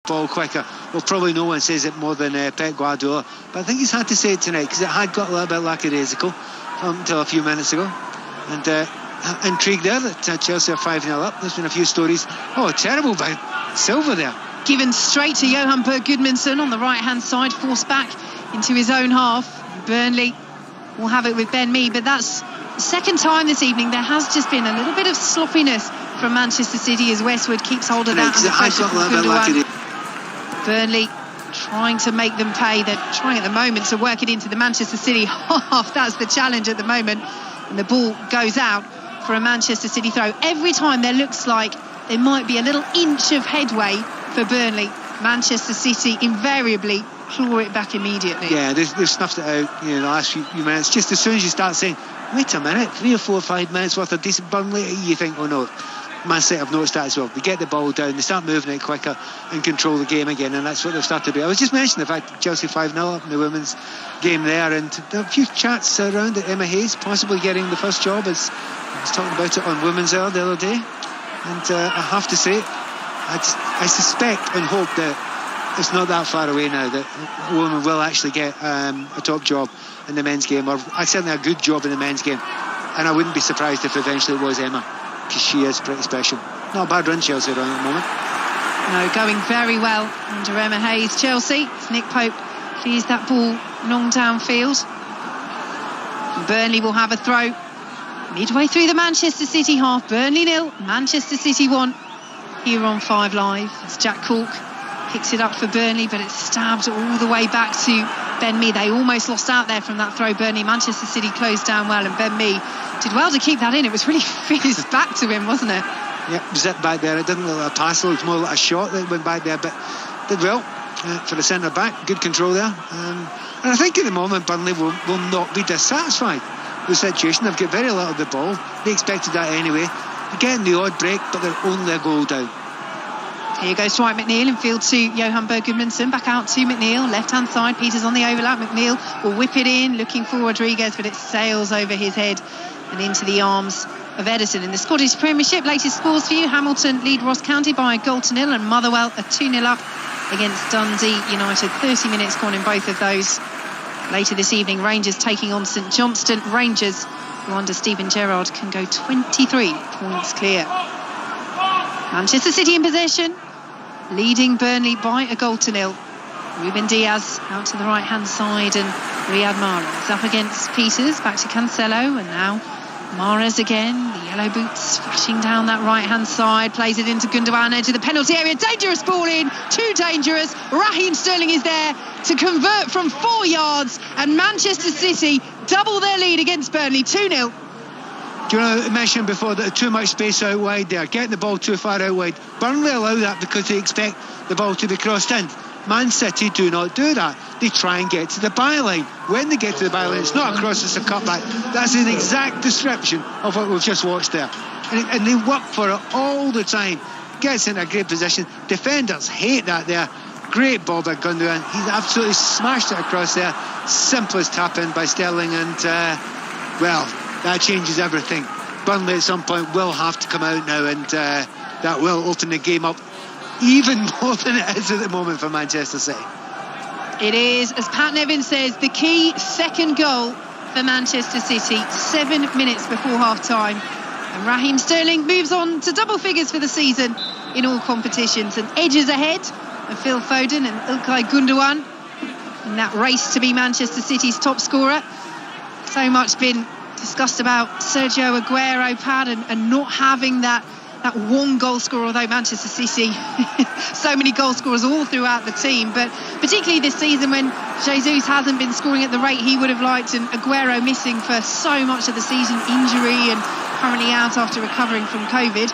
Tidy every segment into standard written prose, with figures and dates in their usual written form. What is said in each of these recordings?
ball quicker. Well, probably no one says it more than Pep Guardiola, but I think he's had to say it tonight because it had got a little bit lackadaisical until a few minutes ago. And intrigue there that Chelsea are 5-0 up. There's been a few stories. Oh, terrible by Silva there. Given straight to Johan Berg Gudmundsson on the right-hand side, forced back into his own half. Burnley will have it with Ben Mee, but that's the second time this evening there has just been a little bit of sloppiness from Manchester City as Westwood keeps hold of that. Burnley trying to make them pay. They're trying at the moment to work it into the Manchester City half. That's the challenge at the moment, and the ball goes out for a Manchester City throw. Every time there looks like there might be a little inch of headway for Burnley, Manchester City invariably claw it back immediately. Yeah, they've snuffed it out, the last few minutes. Just as soon as you start saying, wait a minute, 3 or 4 or 5 minutes worth of decent Burnley, you think, oh no, Man City have noticed that as well. They get the ball down, they start moving it quicker and control the game again, and that's what they've started to do. I was just mentioning the fact Chelsea 5-0 up in the women's game there, and there are a few chats around at Emma Hayes possibly getting the first job. As I was talking about it on Women's Hour the other day, and I have to say, I suspect and hope that it's not that far away now that a woman will actually get a top job in the men's game, or certainly a good job in the men's game, and I wouldn't be surprised if eventually it was Emma, because she is pretty special. Not a bad run Chelsea around at the moment. No, going very well under Emma Hayes. Chelsea, it's Nick Pope clears that ball long downfield. Burnley will have a throw midway through the Manchester City half. Burnley 0, Manchester City 1 here on 5 Live as Jack Cork picks it up for Burnley, but it's stabbed all the way back to Ben Mee. They almost lost out there from that throw. Burnley, Manchester City closed down well, and Ben Mee did well to keep that in. It was really fizzed back to him, wasn't it? Yep, zipped back there. It didn't look like a pass, it was more like a shot that went back there, but did well for the centre back. Good control there. And I think at the moment Burnley will not be dissatisfied with the situation. They've got very little of the ball. They expected that anyway. They're getting the odd break, but they're only a goal down. Here goes Dwight McNeil in field to Johan Berg Gudmundsson. Back out to McNeil, left-hand side. Peters on the overlap. McNeil will whip it in, looking for Rodriguez, but it sails over his head and into the arms of Ederson. In the Scottish Premiership, latest scores for you: Hamilton lead Ross County by 1-0, and Motherwell are 2-0 up against Dundee United. 30 minutes gone in both of those. Later this evening, Rangers taking on St Johnstone. Rangers, who under Steven Gerrard can go 23 points clear. Manchester City in possession, leading Burnley by 1-0. Ruben Diaz out to the right-hand side, and Riyad Mahrez up against Peters, back to Cancelo, and now Mahrez again. The yellow boots flashing down that right-hand side, plays it into Gundogan, edge of the penalty area. Dangerous ball in, too dangerous. Raheem Sterling is there to convert from 4 yards, and Manchester City double their lead against Burnley, 2-0. Do you want to mention before that too much space out wide there, getting the ball too far out wide? Burnley allow that because they expect the ball to be crossed in. Man City do not do that. They try and get to the byline. When they get to the byline, it's not a cross, it's a cutback. That's an exact description of what we've just watched there. And they work for it all the time. Gets in a great position. Defenders hate that there. Great ball by Gundogan. He's absolutely smashed it across there. Simplest tap in by Sterling, and well, that changes everything. Burnley at some point will have to come out now, and that will open the game up even more than it is at the moment for Manchester City. It is, as Pat Nevin says, the key second goal for Manchester City, 7 minutes before half-time. And Raheem Sterling moves on to double figures for the season in all competitions and edges ahead of Phil Foden and Ilkay Gundogan in that race to be Manchester City's top scorer. So much been discussed about Sergio Aguero, Pat, and not having that one goal scorer, although Manchester City so many goal scorers all throughout the team, but particularly this season when Jesus hasn't been scoring at the rate he would have liked, and Aguero missing for so much of the season, injury, and currently out after recovering from COVID.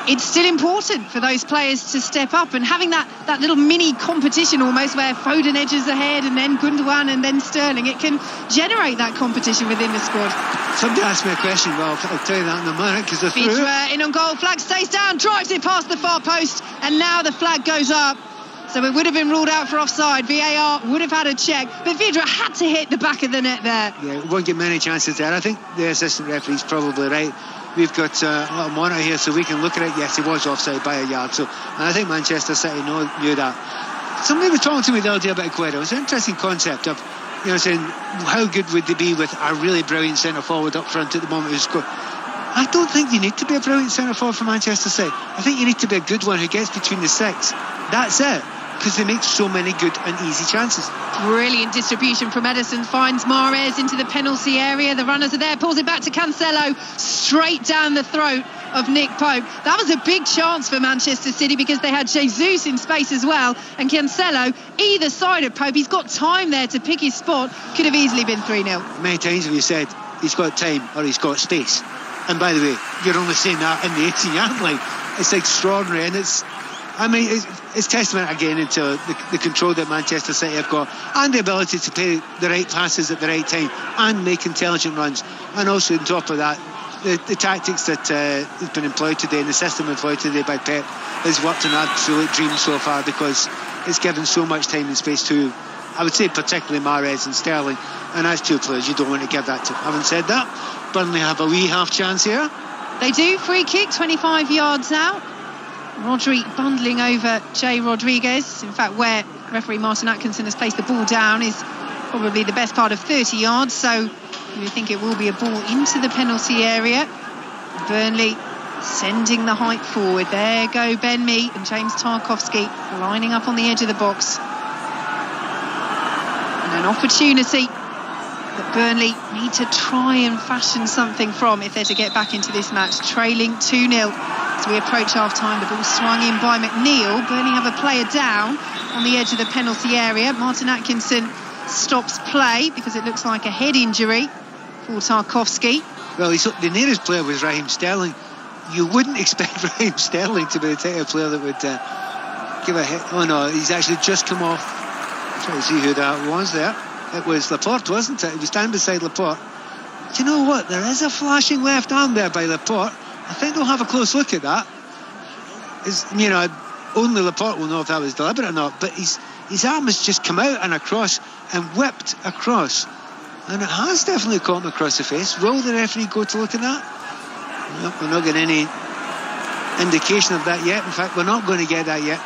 It's still important for those players to step up, and having that little mini competition almost where Foden edges ahead and then Gundogan and then Sterling, it can generate that competition within the squad. Somebody asked me a question, well, I'll tell you that in a minute, because they're through. Vydra in on goal, flag stays down, drives it past the far post, and now the flag goes up. So it would have been ruled out for offside. VAR would have had a check, but Vydra had to hit the back of the net there. Yeah, won't get many chances there. I think the assistant referee's probably right. we've got a little monitor here so we can look at it. Yes, he was offside by a yard. So, and I think Manchester City knew that. Somebody was talking to me the other day about Aguero. It was an interesting concept of, saying how good would they be with a really brilliant centre forward up front at the moment who's scored. I don't think you need to be a brilliant centre forward for Manchester City. I think you need to be a good one who gets between the six. That's it. Because they make so many good and easy chances. Brilliant distribution from Ederson. Finds Mahrez into the penalty area. The runners are there. Pulls it back to Cancelo. Straight down the throat of Nick Pope. That was a big chance for Manchester City because they had Jesus in space as well. And Cancelo, either side of Pope. He's got time there to pick his spot. Could have easily been 3-0. Many times have you said he's got time or he's got space. And by the way, you're only saying that in the 18-yard line. It's extraordinary, and it's testament again into the control that Manchester City have got, and the ability to play the right passes at the right time and make intelligent runs. And also on top of that, the tactics that has been employed today and the system employed today by Pep has worked an absolute dream so far, because it's given so much time and space to, I would say, particularly Mahrez and Sterling, and as two players you don't want to give that to. Having said that, Burnley have a wee half chance here. They do. Free kick 25 yards out. Rodri bundling over Jay Rodriguez. In fact, where referee Martin Atkinson has placed the ball down is probably the best part of 30 yards, so you think it will be a ball into the penalty area. Burnley sending the height forward. There go Ben Mee and James Tarkowski lining up on the edge of the box. And an opportunity that Burnley need to try and fashion something from if they're to get back into this match. Trailing 2-0 as we approach half-time. The ball swung in by McNeil. Burnley have a player down on the edge of the penalty area. Martin Atkinson stops play because it looks like a head injury for Tarkowski. Well, the nearest player was Raheem Sterling. You wouldn't expect Raheem Sterling to be the type of player that would give a hit. Oh no, he's actually just come off. I'm trying to see who that was there. It was Laporte, wasn't it? He was standing beside Laporte. Do you know what? There is a flashing left arm there by Laporte. I think they'll have a close look at that. Only Laporte will know if that was deliberate or not, but his arm has just come out and across and whipped across. And it has definitely caught him across the face. Will the referee go to look at that? Nope, we're not getting any indication of that yet. In fact, we're not going to get that yet.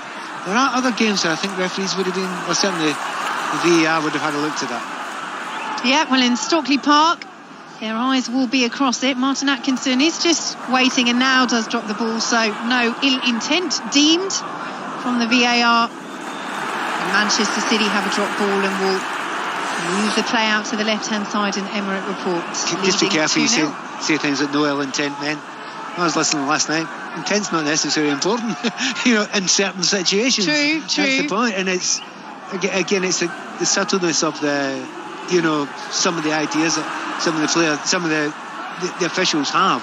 There are other games where I think referees would have been, or certainly the VAR would have had a look to that. Yeah, well, in Stockley Park, their eyes will be across it. Martin Atkinson is just waiting and now does drop the ball, so no ill intent deemed from the VAR. And Manchester City have a drop ball and will move the play out to the left-hand side, and Emirates reports. Just be careful you say things that no ill intent meant. I was listening last night. Intent's not necessarily important, in certain situations. True. That's the point. And it's again, it's the subtleness of some of the ideas that some of the players, some of the officials have,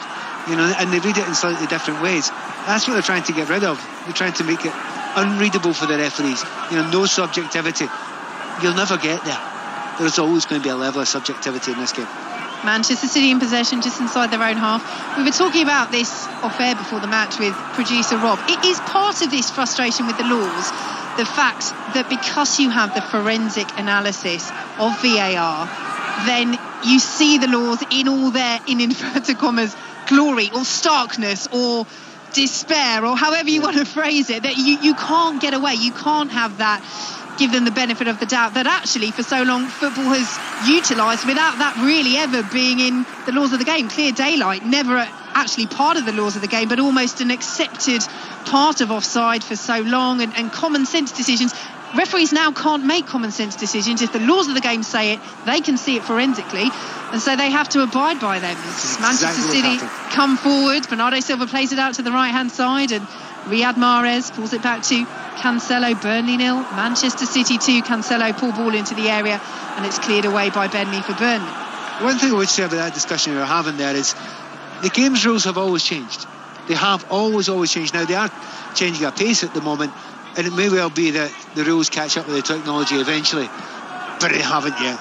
and they read it in slightly different ways. That's what they're trying to get rid of. They're trying to make it unreadable for the referees. No subjectivity. You'll never get there. There's always going to be a level of subjectivity in this game. Manchester City in possession just inside their own half. We were talking about this off-air before the match with producer Rob. It is part of this frustration with the laws, the fact that because you have the forensic analysis of VAR, then you see the laws in all their, in inverted commas, glory or starkness or despair or however you want to phrase it, that you can't get away. You can't have that, give them the benefit of the doubt that actually for so long football has utilised without that really ever being in the laws of the game. Clear daylight, never actually part of the laws of the game, but almost an accepted part of offside for so long, and common sense decisions. Referees now can't make common sense decisions. If the laws of the game say it, they can see it forensically, and so they have to abide by them. Manchester City come forward. Bernardo Silva plays it out to the right hand side, and Riyad Mahrez pulls it back to Cancelo. Burnley 0, Manchester City 2. Cancelo pull ball into the area, and it's cleared away by Ben Mee for Burnley. One thing I would say about that discussion we're having there is the game's rules have always changed. They have always changed. Now they are changing at pace at the moment, and it may well be that the rules catch up with the technology eventually, but they haven't yet.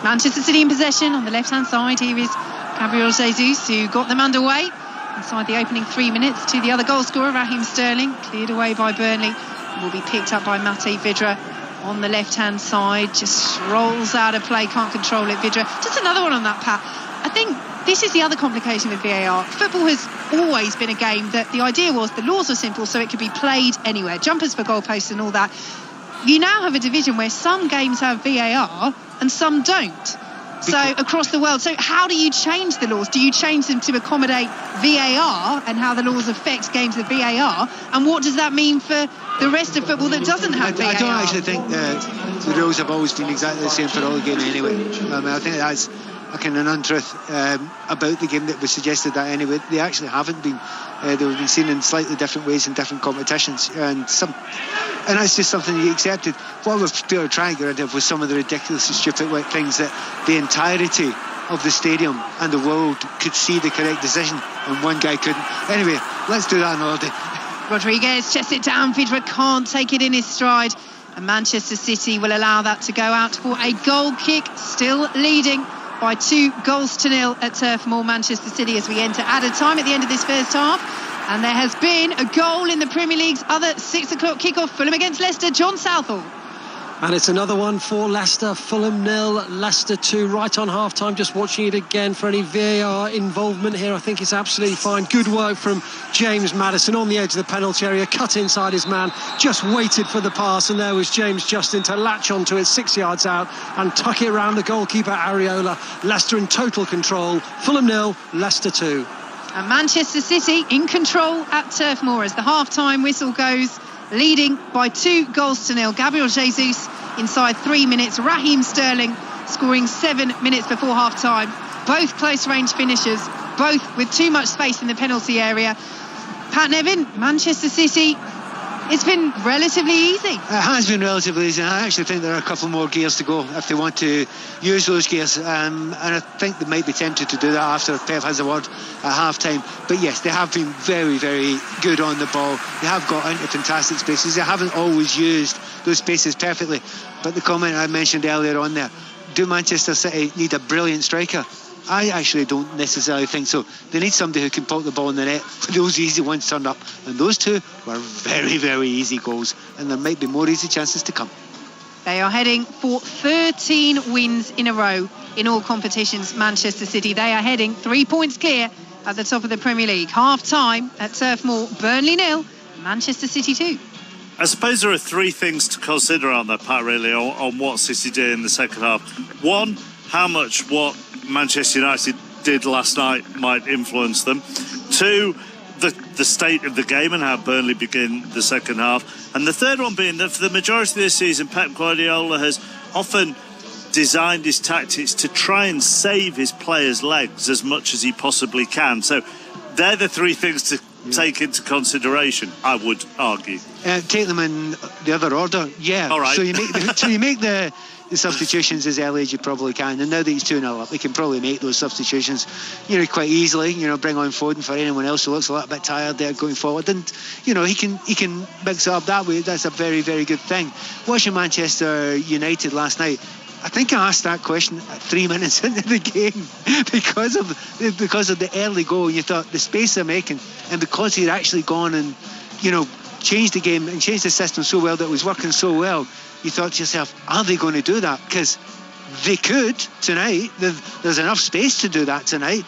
Manchester City in possession on the left hand side. Here is Gabriel Jesus, who got them underway inside the opening 3 minutes to the other goal scorer, Raheem Sterling. Cleared away by Burnley, will be picked up by Mate Vidra on the left hand side. Just rolls out of play, can't control it. Vidra, just another one on that, Pat. I think this is the other complication with VAR. Football has always been a game that the idea was the laws were simple, so it could be played anywhere. Jumpers for goalposts and all that. You now have a division where some games have VAR and some don't. So across the world. So how do you change the laws? Do you change them to accommodate VAR and how the laws affect games with VAR? And what does that mean for the rest of football that doesn't have VAR? I don't actually think the rules have always been exactly the same for all the game anyway. I think that's a kind of untruth about the game that was suggested that anyway. They actually haven't been. They've been seen in slightly different ways in different competitions, and that's just something you accepted. What we're trying to get rid of was some of the ridiculously stupid things that the entirety of the stadium and the world could see the correct decision and one guy couldn't. Anyway, let's do that another day. Rodriguez chests it down. Peterborough can't take it in his stride, and Manchester City will allow that to go out for a goal kick, still leading by 2-0 at Turf Moor, Manchester City, as we enter added time at the end of this first half. And there has been a goal in the Premier League's other 6 o'clock kickoff, Fulham against Leicester. John Southall. And it's another one for Leicester. Fulham 0, Leicester 2, right on half-time. Just watching it again for any VAR involvement here. I think it's absolutely fine. Good work from James Maddison on the edge of the penalty area, cut inside his man, just waited for the pass, and there was James Justin to latch onto it 6 yards out and tuck it around the goalkeeper Areola. Leicester in total control. Fulham 0, Leicester 2. And Manchester City in control at Turf Moor as the half-time whistle goes, leading by 2-0. Gabriel Jesus inside 3 minutes. Raheem Sterling scoring 7 minutes before half-time. Both close-range finishers, both with too much space in the penalty area. Pat Nevin, Manchester City, it's been relatively easy. It has been relatively easy. I actually think there are a couple more gears to go if they want to use those gears. And I think they might be tempted to do that after Pep has a word at half-time. But yes, they have been very, very good on the ball. They have got into fantastic spaces. They haven't always used those spaces perfectly. But the comment I mentioned earlier on there, do Manchester City need a brilliant striker? I actually don't necessarily think so. They need somebody who can put the ball in the net when those easy ones turned up. And those two were very, very easy goals. And there might be more easy chances to come. They are heading for 13 wins in a row in all competitions, Manchester City. They are heading 3 points clear at the top of the Premier League. Half-time at Turf Moor, Burnley 0, Manchester City 2. I suppose there are 3 things to consider, aren't there, Pat, really, on what City did in the second half. One, how much what Manchester United did last night might influence them. 2, the state of the game and how Burnley begin the second half. And the third one being that for the majority of this season, Pep Guardiola has often designed his tactics to try and save his players' legs as much as he possibly can. So they're the 3 things to take into consideration, I would argue. Take them in the other order. Yeah. All right. So you make the substitutions as early as you probably can, and now that he's 2-0 up, they can probably make those substitutions, quite easily. Bring on Foden for anyone else who looks a little bit tired there going forward, and he can mix it up that way. That's a very, very good thing. Watching Manchester United last night, I think I asked that question at 3 minutes into the game because of the early goal. You thought the space they're making, and because he'd actually gone and changed the game and changed the system so well that it was working so well, you thought to yourself, are they going to do that? Because they could tonight. There's enough space to do that tonight.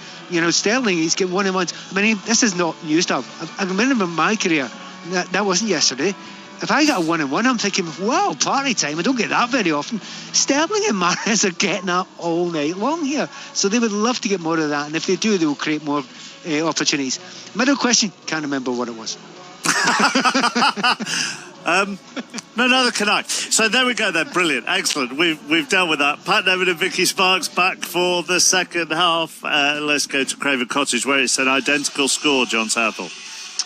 Sterling, he's getting 1-on-1s. I mean, this is not new stuff. I remember in my career, that wasn't yesterday. If I got a 1-on-1, I'm thinking, wow, party time. I don't get that very often. Sterling and Mahrez are getting that all night long here. So they would love to get more of that. And if they do, they will create more opportunities. Middle question, can't remember what it was. No, neither can I. So there we go then. Brilliant. Excellent. We've dealt with that. Pat Nevin and Vicky Sparks back for the second half. Let's go to Craven Cottage, where it's an identical score, John Southall.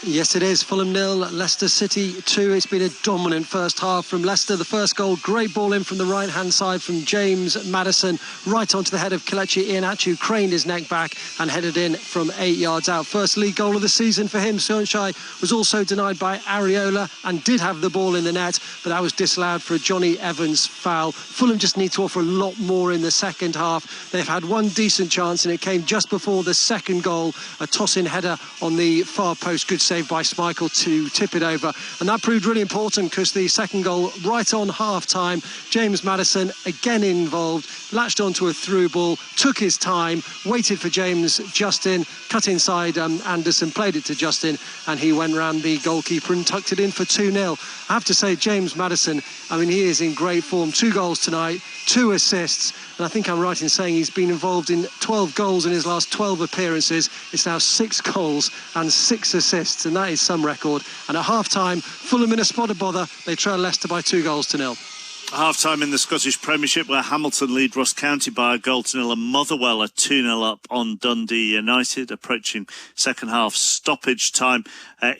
Yes, it is. Fulham 0, Leicester City 2. It's been a dominant first half from Leicester. The first goal, great ball in from the right-hand side from James Maddison, right onto the head of Kelechi Iheanacho, craned his neck back and headed in from 8 yards out. First league goal of the season for him. Sunshine was also denied by Areola and did have the ball in the net, but that was disallowed for a Johnny Evans foul. Fulham just need to offer a lot more in the second half. They've had one decent chance, and it came just before the second goal, a toss-in header on the far post. Good save save by Schmeichel to tip it over. And that proved really important because the second goal, right on half-time, James Maddison again involved, latched onto a through ball, took his time, waited for James Justin, cut inside Anderson, played it to Justin, and he went round the goalkeeper and tucked it in for 2-0. I have to say, James Maddison, I mean, he is in great form. 2 goals tonight, 2 assists, and I think I'm right in saying he's been involved in 12 goals in his last 12 appearances. It's now 6 goals and 6 assists, and that is some record. And at half-time, Fulham in a spot of bother. They trail Leicester by 2-0. Half-time in the Scottish Premiership, where Hamilton lead Ross County by 1-0 and Motherwell are 2-0 up on Dundee United, approaching second half stoppage time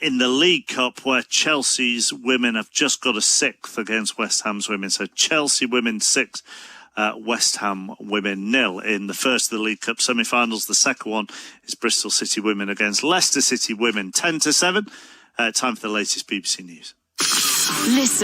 in the League Cup, where Chelsea's women have just got a 6th against West Ham's women. So Chelsea women 6, West Ham women 0 in the first of the League Cup semi-finals. The second one is Bristol City women against Leicester City women, 10-7. Time for the latest BBC News. Listen.